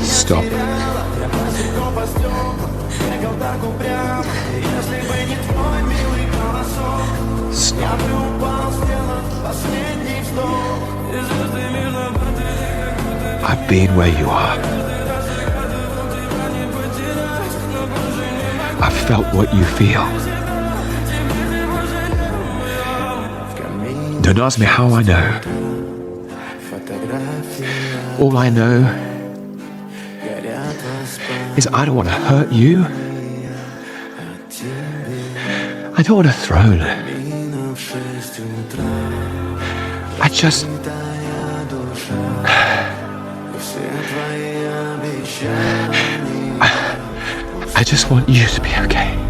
Stop. Stop. I've been where you are. I've felt what you feel. Don't ask me how I know. All I know is I don't want to hurt you. I don't want a throne. I just want you to be okay.